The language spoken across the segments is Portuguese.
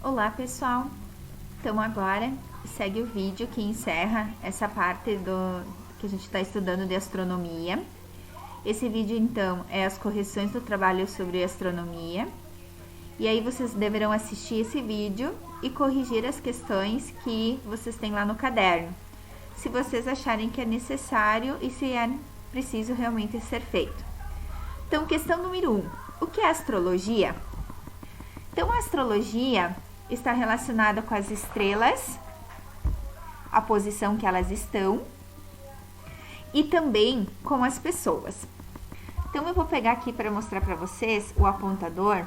Olá pessoal, então agora segue o vídeo que encerra essa parte do que a gente está estudando de astronomia. Esse vídeo então é as correções do trabalho sobre astronomia, e aí vocês deverão assistir esse vídeo e corrigir as questões que vocês têm lá no caderno, se vocês acharem que é necessário e se é preciso realmente ser feito. Então, questão número 1, o que é astrologia? Então, a astrologia está relacionada com as estrelas, a posição que elas estão, e também com as pessoas. Então, eu vou pegar aqui para mostrar para vocês o apontador,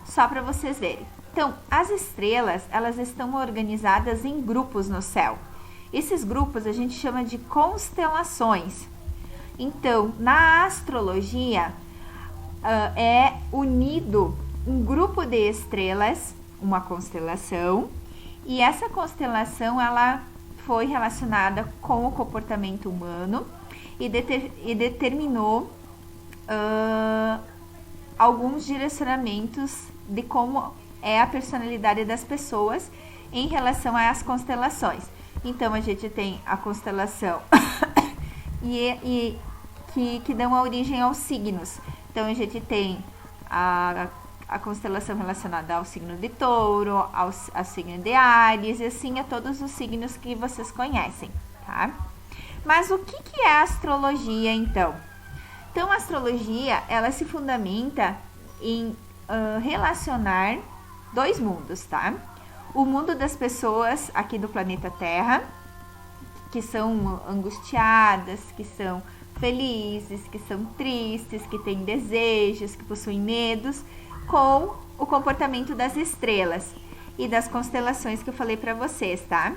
só para vocês verem. Então, as estrelas, elas estão organizadas em grupos no céu. Esses grupos a gente chama de constelações. Então, na astrologia, é unido um grupo de estrelas, uma constelação, e essa constelação ela foi relacionada com o comportamento humano e determinou alguns direcionamentos de como é a personalidade das pessoas em relação às constelações. Então a gente tem a constelação que dão a origem aos signos. Então a gente tem a constelação relacionada ao signo de Touro, ao signo de Áries, e assim a todos os signos que vocês conhecem, tá? Mas o que é a astrologia, então? Então, a astrologia, ela se fundamenta em relacionar dois mundos, tá? O mundo das pessoas aqui do planeta Terra, que são angustiadas, que são felizes, que são tristes, que têm desejos, que possuem medos, com o comportamento das estrelas e das constelações que eu falei para vocês, tá?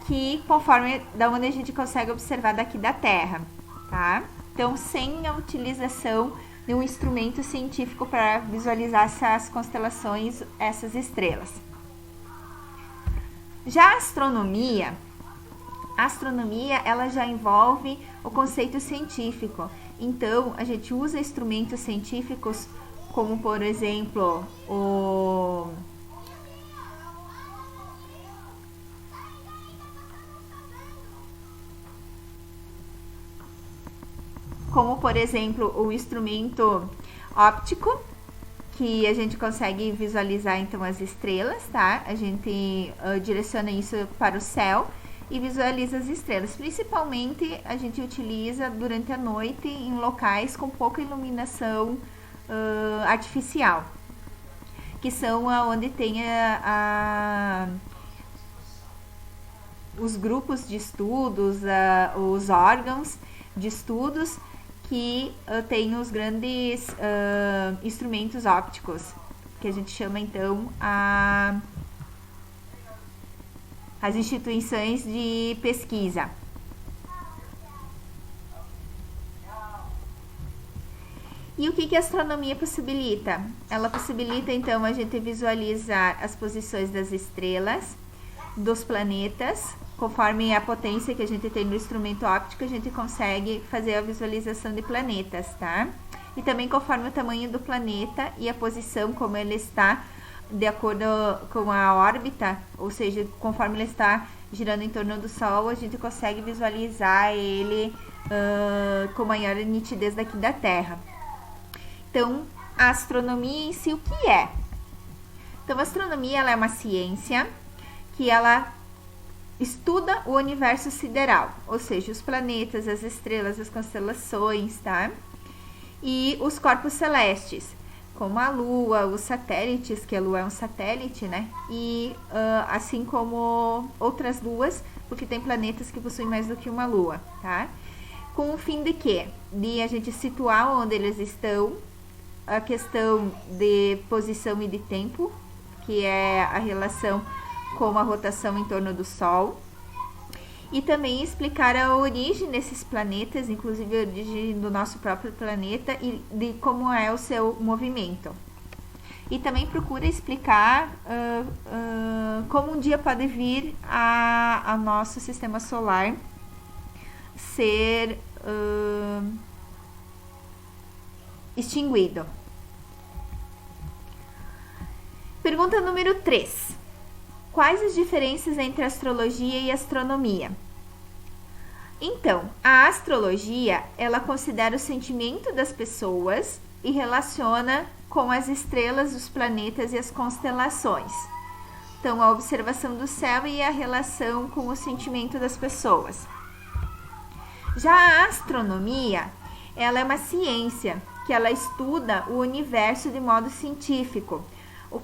Que conforme da onde a gente consegue observar daqui da Terra, tá? Então, sem a utilização de um instrumento científico para visualizar essas constelações, essas estrelas. Já a astronomia ela já envolve o conceito científico. Então, a gente usa instrumentos científicos como, por exemplo, o instrumento óptico, que a gente consegue visualizar então as estrelas, tá? A gente direciona isso para o céu e visualiza as estrelas. Principalmente a gente utiliza durante a noite em locais com pouca iluminação artificial, que são onde tem os grupos de estudos, os órgãos de estudos que tem os grandes instrumentos ópticos, que a gente chama então as instituições de pesquisa. E o que a astronomia possibilita? Ela possibilita então a gente visualizar as posições das estrelas, dos planetas. Conforme a potência que a gente tem no instrumento óptico, a gente consegue fazer a visualização de planetas, tá? E também conforme o tamanho do planeta e a posição, como ele está de acordo com a órbita, ou seja, conforme ele está girando em torno do Sol, a gente consegue visualizar ele com maior nitidez daqui da Terra. Então, a astronomia em si, o que é? Então, a astronomia ela é uma ciência que ela estuda o universo sideral, ou seja, os planetas, as estrelas, as constelações, tá? E os corpos celestes, como a Lua, os satélites, que a Lua é um satélite, né? E assim como outras luas, porque tem planetas que possuem mais do que uma Lua, tá? Com o fim de quê? De a gente situar onde eles estão, a questão de posição e de tempo, que é a relação com a rotação em torno do Sol, e também explicar a origem desses planetas, inclusive a origem do nosso próprio planeta e de como é o seu movimento. E também procura explicar como um dia pode vir a nosso sistema solar ser extinguido. Pergunta número 3. Quais as diferenças entre astrologia e astronomia? Então, a astrologia, ela considera o sentimento das pessoas e relaciona com as estrelas, os planetas e as constelações. Então, a observação do céu e a relação com o sentimento das pessoas. Já a astronomia, ela é uma ciência que ela estuda o universo de modo científico. O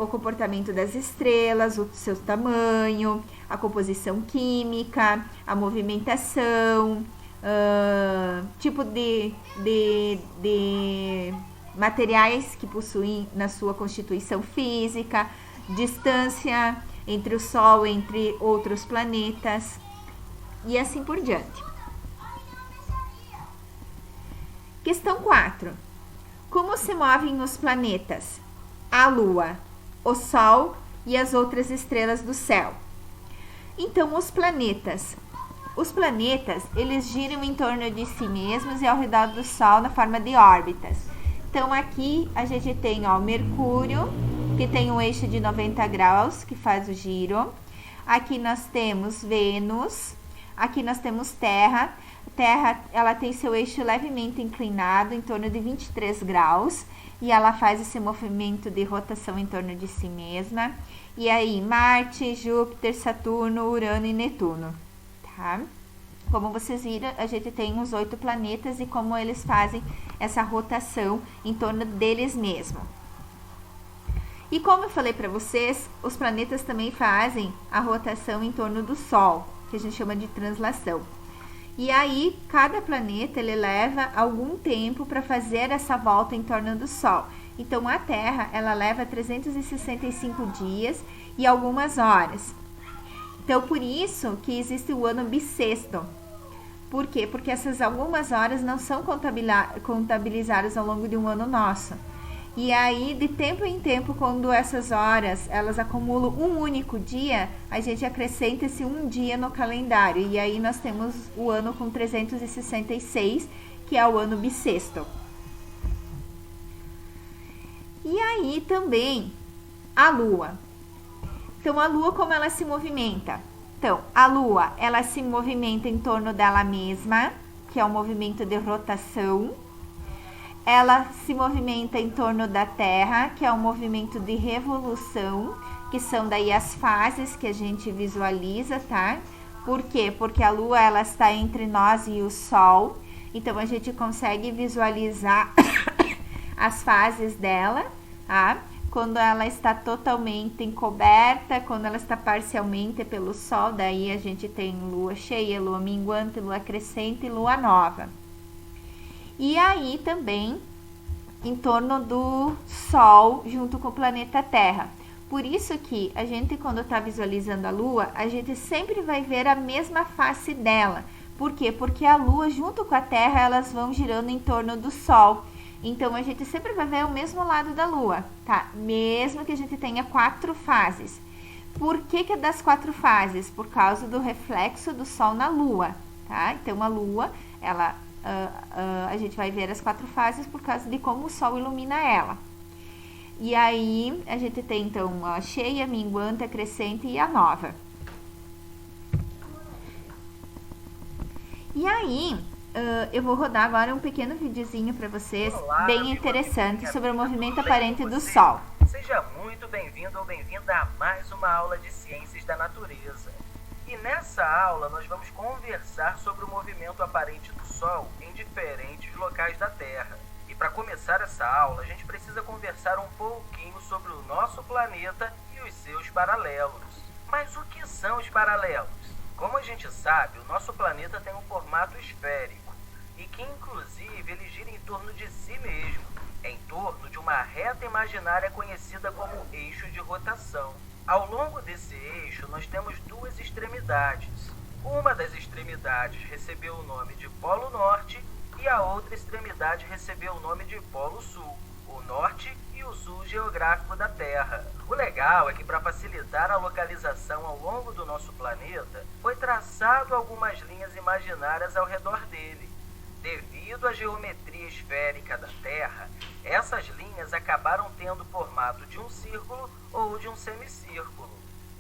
comportamento das estrelas, o seu tamanho, a composição química, a movimentação, tipo de materiais que possuem na sua constituição física, distância entre o Sol, entre outros planetas e assim por diante. Questão 4. Como se movem os planetas? A Lua, o Sol e as outras estrelas do céu. Então, os planetas, eles giram em torno de si mesmos e ao redor do Sol na forma de órbitas. Então, aqui a gente tem Mercúrio, que tem um eixo de 90 graus, que faz o giro. Aqui nós temos Vênus, aqui nós temos Terra. Terra, ela tem seu eixo levemente inclinado, em torno de 23 graus, e ela faz esse movimento de rotação em torno de si mesma. E aí, Marte, Júpiter, Saturno, Urano e Netuno, tá? Como vocês viram, a gente tem os 8 planetas e como eles fazem essa rotação em torno deles mesmos. E como eu falei para vocês, os planetas também fazem a rotação em torno do Sol, que a gente chama de translação. E aí, cada planeta, ele leva algum tempo para fazer essa volta em torno do Sol. Então, a Terra, ela leva 365 dias e algumas horas. Então, por isso que existe o ano bissexto. Por quê? Porque essas algumas horas não são contabilizadas ao longo de um ano nosso. E aí, de tempo em tempo, quando essas horas, elas acumulam um único dia, a gente acrescenta esse um dia no calendário. E aí, nós temos o ano com 366, que é o ano bissexto. E aí, também, a Lua. Então, a Lua, como ela se movimenta? Então, a Lua, ela se movimenta em torno dela mesma, que é um movimento de rotação. Ela se movimenta em torno da Terra, que é um movimento de revolução, que são daí as fases que a gente visualiza, tá? Por quê? Porque a Lua, ela está entre nós e o Sol, então a gente consegue visualizar as fases dela, tá? Quando ela está totalmente encoberta, quando ela está parcialmente pelo Sol, daí a gente tem Lua cheia, Lua minguante, Lua crescente e Lua nova. E aí também em torno do Sol junto com o planeta Terra. Por isso que a gente, quando está visualizando a Lua, a gente sempre vai ver a mesma face dela. Por quê? Porque a Lua junto com a Terra, elas vão girando em torno do Sol. Então, a gente sempre vai ver o mesmo lado da Lua, tá? Mesmo que a gente tenha 4 fases. Por que é das 4 fases? Por causa do reflexo do Sol na Lua, tá? Então, a Lua, ela... a gente vai ver as 4 fases por causa de como o Sol ilumina ela. E aí, a gente tem, então, a cheia, minguante, a crescente e a nova. E aí, eu vou rodar agora um pequeno videozinho para vocês, bem interessante, sobre o movimento aparente do Sol. Seja muito bem-vindo ou bem-vinda a mais uma aula de Ciências da Natureza. E nessa aula nós vamos conversar sobre o movimento aparente do Sol em diferentes locais da Terra. E para começar essa aula, a gente precisa conversar um pouquinho sobre o nosso planeta e os seus paralelos. Mas o que são os paralelos? Como a gente sabe, o nosso planeta tem um formato esférico e que inclusive ele gira em torno de si mesmo, em torno de uma reta imaginária conhecida como eixo de rotação. Ao longo desse eixo, nós temos 2 extremidades. Uma das extremidades recebeu o nome de Polo Norte e a outra extremidade recebeu o nome de Polo Sul, o norte e o sul geográfico da Terra. O legal é que, para facilitar a localização ao longo do nosso planeta, foi traçado algumas linhas imaginárias ao redor dele. Devido à geometria esférica da Terra, essas linhas acabaram tendo formato de de um círculo ou de um semicírculo.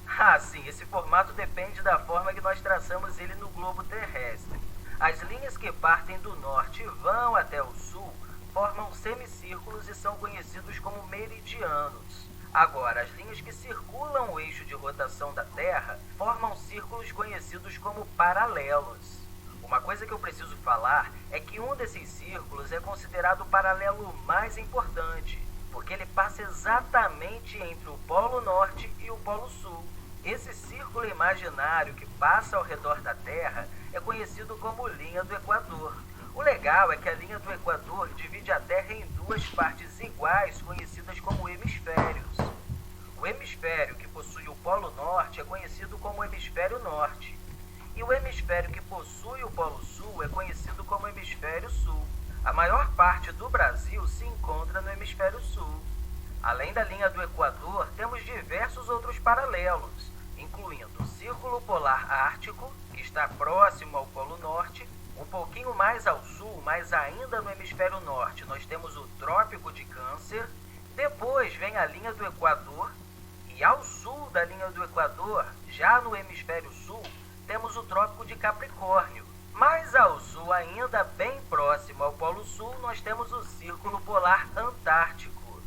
Ah, sim, esse formato depende da forma que nós traçamos ele no globo terrestre. As linhas que partem do norte e vão até o sul formam semicírculos e são conhecidos como meridianos. Agora, as linhas que circulam o eixo de rotação da Terra formam círculos conhecidos como paralelos. Uma coisa que eu preciso falar é que um desses círculos é considerado o paralelo mais importante, porque ele passa exatamente entre o Polo Norte e o Polo Sul. Esse círculo imaginário que passa ao redor da Terra é conhecido como linha do Equador. O legal é que a linha do Equador divide a Terra em duas partes iguais, conhecidas como hemisférios. O hemisfério que possui o Polo Norte é conhecido como Hemisfério Norte, e o hemisfério que possui o Polo Sul é conhecido como Hemisfério Sul. A maior parte do Brasil se encontra no Hemisfério Sul. Além da linha do Equador, temos diversos outros paralelos, incluindo o Círculo Polar Ártico, que está próximo ao Polo Norte. Um pouquinho mais ao sul, mas ainda no Hemisfério Norte, nós temos o Trópico de Câncer. Depois vem a linha do Equador. E ao sul da linha do Equador, já no Hemisfério Sul, temos o Trópico de Capricórnio. Mais ao sul, ainda bem próximo ao Polo Sul, nós temos o Círculo Polar Antártico.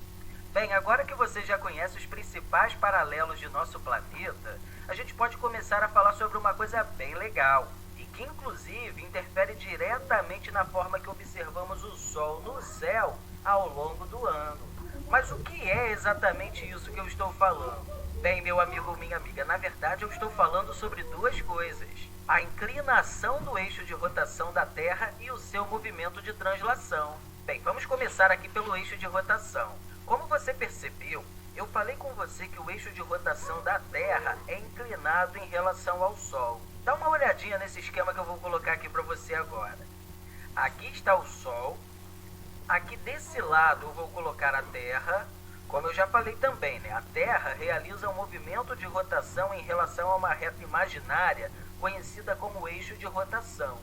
Bem, agora que você já conhece os principais paralelos de nosso planeta, a gente pode começar a falar sobre uma coisa bem legal, e que inclusive interfere diretamente na forma que observamos o Sol no céu ao longo do ano. Mas o que é exatamente isso que eu estou falando? Bem, meu amigo ou minha amiga, na verdade eu estou falando sobre duas coisas: a inclinação do eixo de rotação da Terra e o seu movimento de translação. Bem, vamos começar aqui pelo eixo de rotação. Como você percebeu, eu falei com você que o eixo de rotação da Terra é inclinado em relação ao Sol. Dá uma olhadinha nesse esquema que eu vou colocar aqui para você agora. Aqui está o Sol. Aqui desse lado eu vou colocar a Terra. Como eu já falei também, né? A Terra realiza um movimento de rotação em relação a uma reta imaginária conhecida como eixo de rotação.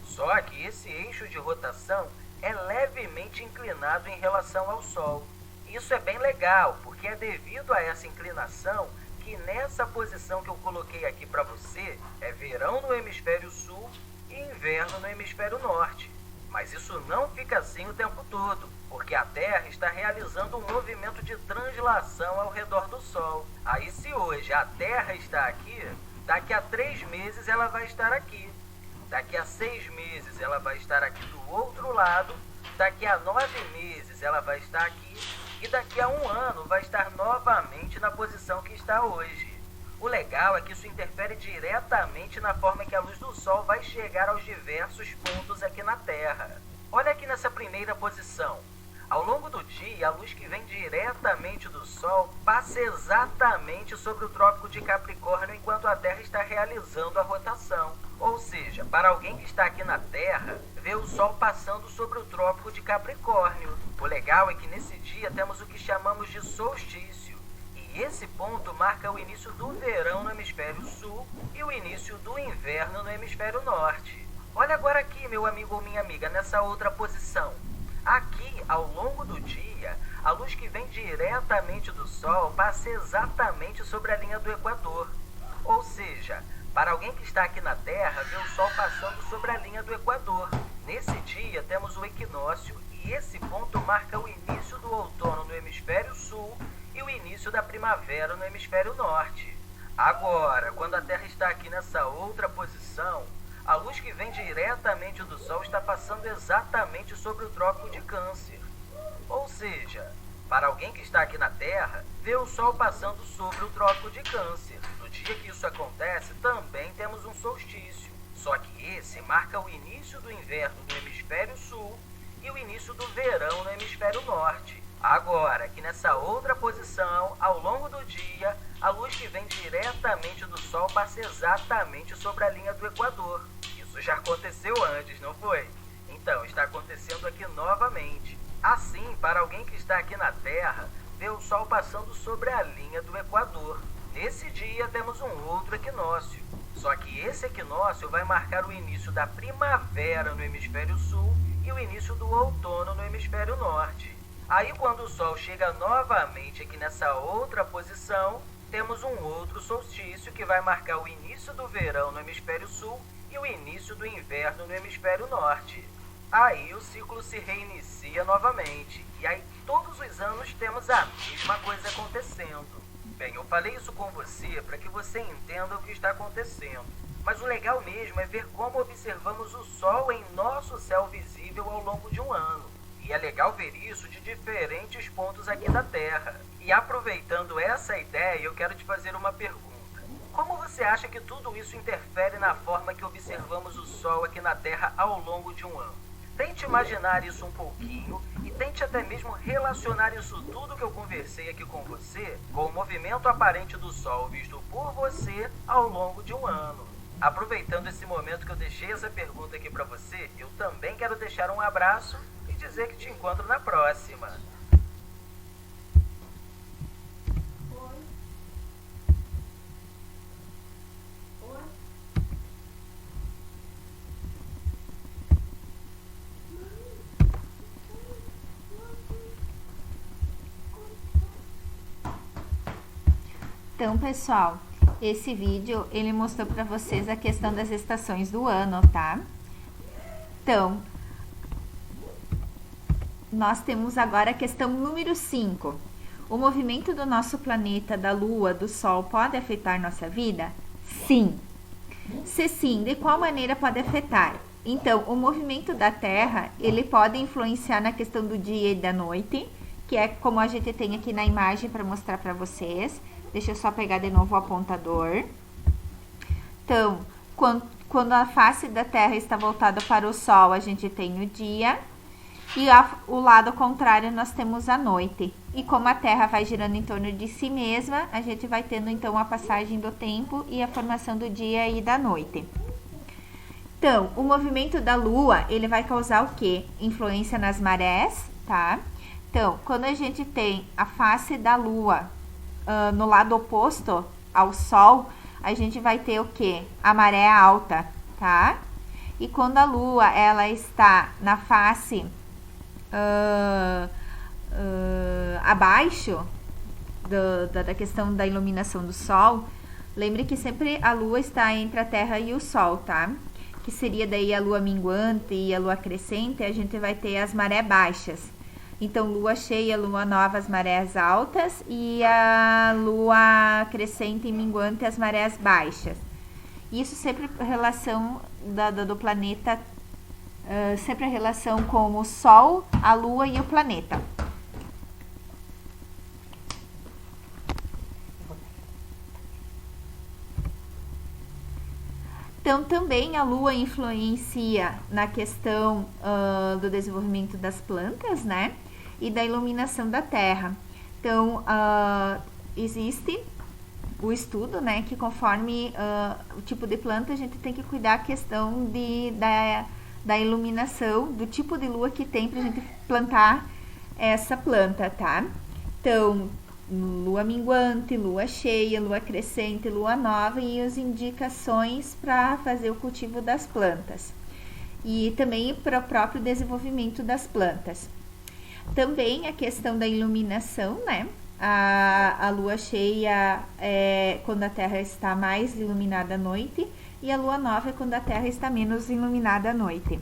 Só que esse eixo de rotação é levemente inclinado em relação ao Sol. Isso é bem legal, porque é devido a essa inclinação que nessa posição que eu coloquei aqui para você é verão no Hemisfério Sul e inverno no Hemisfério Norte. Mas isso não fica assim o tempo todo, porque a Terra está realizando um movimento de translação ao redor do Sol. Aí se hoje a Terra está aqui, daqui a 3 meses ela vai estar aqui. Daqui a 6 meses ela vai estar aqui do outro lado. Daqui a 9 meses ela vai estar aqui. E daqui a 1 ano vai estar novamente na posição que está hoje. O legal é que isso interfere diretamente na forma que a luz do Sol vai chegar aos diversos pontos aqui na Terra. Olha aqui nessa primeira posição. Ao longo do dia, a luz que vem diretamente do Sol passa exatamente sobre o Trópico de Capricórnio enquanto a Terra está realizando a rotação. Ou seja, para alguém que está aqui na Terra, vê o Sol passando sobre o Trópico de Capricórnio. O legal é que nesse dia temos o que chamamos de solstício. E esse ponto marca o início do verão no Hemisfério Sul e o início do inverno no Hemisfério Norte. Olha agora aqui, meu amigo ou minha amiga, nessa outra posição. Aqui, ao longo do dia, a luz que vem diretamente do Sol passa exatamente sobre a linha do Equador. Ou seja, para alguém que está aqui na Terra, vê o Sol passando sobre a linha do Equador. Nesse dia, temos o equinócio e esse ponto marca o início do outono no Hemisfério Sul e o início da primavera no Hemisfério Norte. Agora, quando a Terra está aqui nessa outra posição, a luz que vem diretamente do Sol está passando exatamente sobre o Trópico de Câncer. Ou seja, para alguém que está aqui na Terra, vê o Sol passando sobre o Trópico de Câncer. No dia que isso acontece, também temos um solstício. Só que esse marca o início do inverno no Hemisfério Sul e o início do verão no Hemisfério Norte. Agora, aqui nessa outra posição, ao longo do dia, a luz que vem diretamente do Sol passa exatamente sobre a linha do Equador. Isso já aconteceu antes, não foi? Então, está acontecendo aqui novamente. Assim, para alguém que está aqui na Terra, vê o Sol passando sobre a linha do Equador. Nesse dia, temos um outro equinócio. Só que esse equinócio vai marcar o início da primavera no Hemisfério Sul e o início do outono no Hemisfério Norte. Aí quando o Sol chega novamente aqui nessa outra posição, temos um outro solstício que vai marcar o início do verão no hemisfério sul e o início do inverno no hemisfério norte. Aí o ciclo se reinicia novamente, e aí todos os anos temos a mesma coisa acontecendo. Bem, eu falei isso com você para que você entenda o que está acontecendo, mas o legal mesmo é ver como observamos o Sol em nosso céu visível ao longo de um ano. E é legal ver isso de diferentes pontos aqui da Terra. E aproveitando essa ideia, eu quero te fazer uma pergunta. Como você acha que tudo isso interfere na forma que observamos o Sol aqui na Terra ao longo de um ano? Tente imaginar isso um pouquinho e tente até mesmo relacionar isso tudo que eu conversei aqui com você com o movimento aparente do Sol visto por você ao longo de um ano. Aproveitando esse momento que eu deixei essa pergunta aqui para você, eu também quero deixar um abraço e dizer que te encontro na próxima. Então, pessoal, esse vídeo ele mostrou para vocês a questão das estações do ano, tá? Então, nós temos agora a questão número 5. O movimento do nosso planeta, da Lua, do Sol pode afetar nossa vida? Sim. Se sim, de qual maneira pode afetar? Então, o movimento da Terra, ele pode influenciar na questão do dia e da noite, que é como a gente tem aqui na imagem para mostrar para vocês. Deixa eu só pegar de novo o apontador. Então, quando a face da Terra está voltada para o Sol, a gente tem o dia. E o lado contrário, nós temos a noite. E como a Terra vai girando em torno de si mesma, a gente vai tendo, então, a passagem do tempo e a formação do dia e da noite. Então, o movimento da Lua, ele vai causar o quê? Influência nas marés, tá? Então, quando a gente tem a face da Lua no lado oposto ao Sol, a gente vai ter o que? A maré alta, tá? E quando a Lua ela está na face abaixo da questão da iluminação do Sol, lembre que sempre a Lua está entre a Terra e o Sol, tá? Que seria daí a Lua minguante e a Lua crescente, a gente vai ter as marés baixas. Então, lua cheia, lua nova, as marés altas, e a lua crescente e minguante, as marés baixas. Isso sempre a relação do planeta, sempre a relação com o Sol, a Lua e o planeta. Então, também a Lua influencia na questão do desenvolvimento das plantas, né? E da iluminação da Terra. Então, existe o estudo, né, que conforme o tipo de planta, a gente tem que cuidar a questão da iluminação, do tipo de lua que tem pra gente plantar essa planta, tá? Então, lua minguante, lua cheia, lua crescente, lua nova e as indicações para fazer o cultivo das plantas. E também para o próprio desenvolvimento das plantas. Também a questão da iluminação, né? A lua cheia é quando a Terra está mais iluminada à noite e a lua nova é quando a Terra está menos iluminada à noite.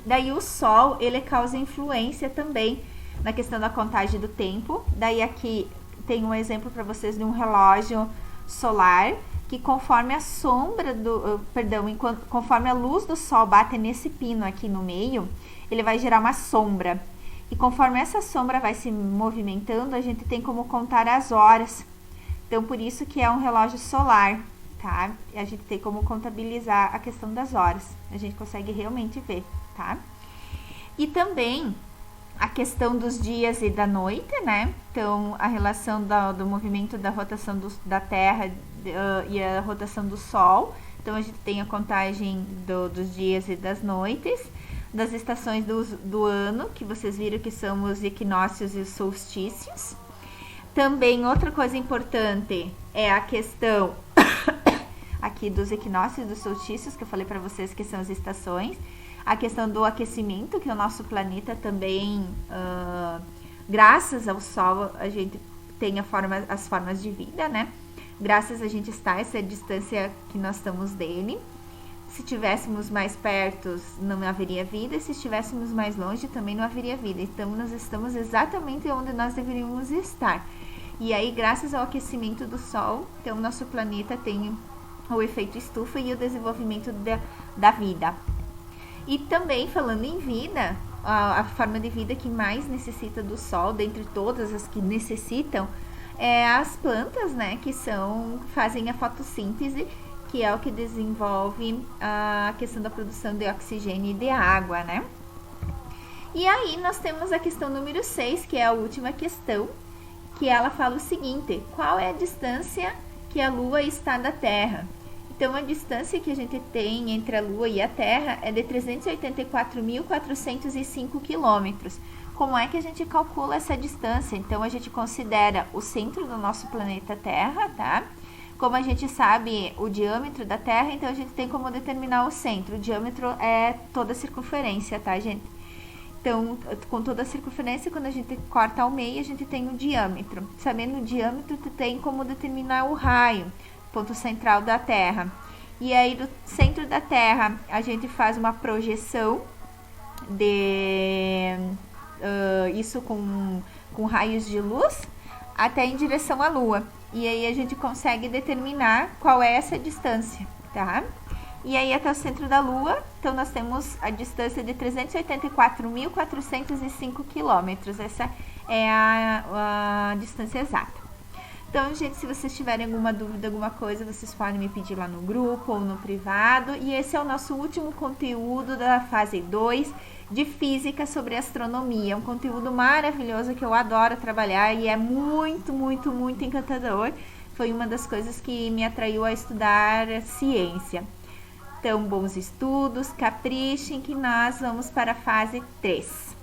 Daí o Sol, ele causa influência também na questão da contagem do tempo. Daí aqui tem um exemplo para vocês de um relógio solar que conforme a sombra conforme a luz do Sol bate nesse pino aqui no meio, ele vai gerar uma sombra. E conforme essa sombra vai se movimentando, a gente tem como contar as horas. Então, por isso que é um relógio solar, tá? A gente tem como contabilizar a questão das horas. A gente consegue realmente ver, tá? E também a questão dos dias e da noite, né? Então, a relação do movimento da rotação da Terra e a rotação do Sol. Então, a gente tem a contagem dos dias e das noites. Das estações do ano, que vocês viram que são os equinócios e os solstícios. Também outra coisa importante é a questão aqui dos equinócios e dos solstícios, que eu falei para vocês que são as estações. A questão do aquecimento, que o nosso planeta também graças ao Sol, a gente tem as formas de vida, né? Graças a gente estar essa distância que nós estamos dele. Se estivéssemos mais perto, não haveria vida. E se estivéssemos mais longe, também não haveria vida. Então, nós estamos exatamente onde nós deveríamos estar. E aí, graças ao aquecimento do Sol, então, nosso planeta tem o efeito estufa e o desenvolvimento da vida. E também, falando em vida, a forma de vida que mais necessita do Sol, dentre todas as que necessitam, é as plantas, né, que fazem a fotossíntese, que é o que desenvolve a questão da produção de oxigênio e de água, né? E aí nós temos a questão número 6, que é a última questão, que ela fala o seguinte: qual é a distância que a Lua está da Terra? Então, a distância que a gente tem entre a Lua e a Terra é de 384.405 quilômetros. Como é que a gente calcula essa distância? Então, a gente considera o centro do nosso planeta Terra, tá? Como a gente sabe o diâmetro da Terra, então a gente tem como determinar o centro. O diâmetro é toda a circunferência, tá, gente? Então, com toda a circunferência, quando a gente corta ao meio, a gente tem o diâmetro. Sabendo o diâmetro, tu tem como determinar o raio, ponto central da Terra. E aí, do centro da Terra, a gente faz uma projeção de... isso com raios de luz até em direção à Lua, e aí a gente consegue determinar qual é essa distância, tá? E aí até o centro da Lua, então nós temos a distância de 384.405 quilômetros. Essa é a distância exata. Então, gente, se vocês tiverem alguma dúvida, alguma coisa, vocês podem me pedir lá no grupo ou no privado. E esse é o nosso último conteúdo da fase 2 de Física sobre Astronomia. Um conteúdo maravilhoso que eu adoro trabalhar e é muito, muito, muito encantador. Foi uma das coisas que me atraiu a estudar ciência. Então, bons estudos, caprichem que nós vamos para a fase 3.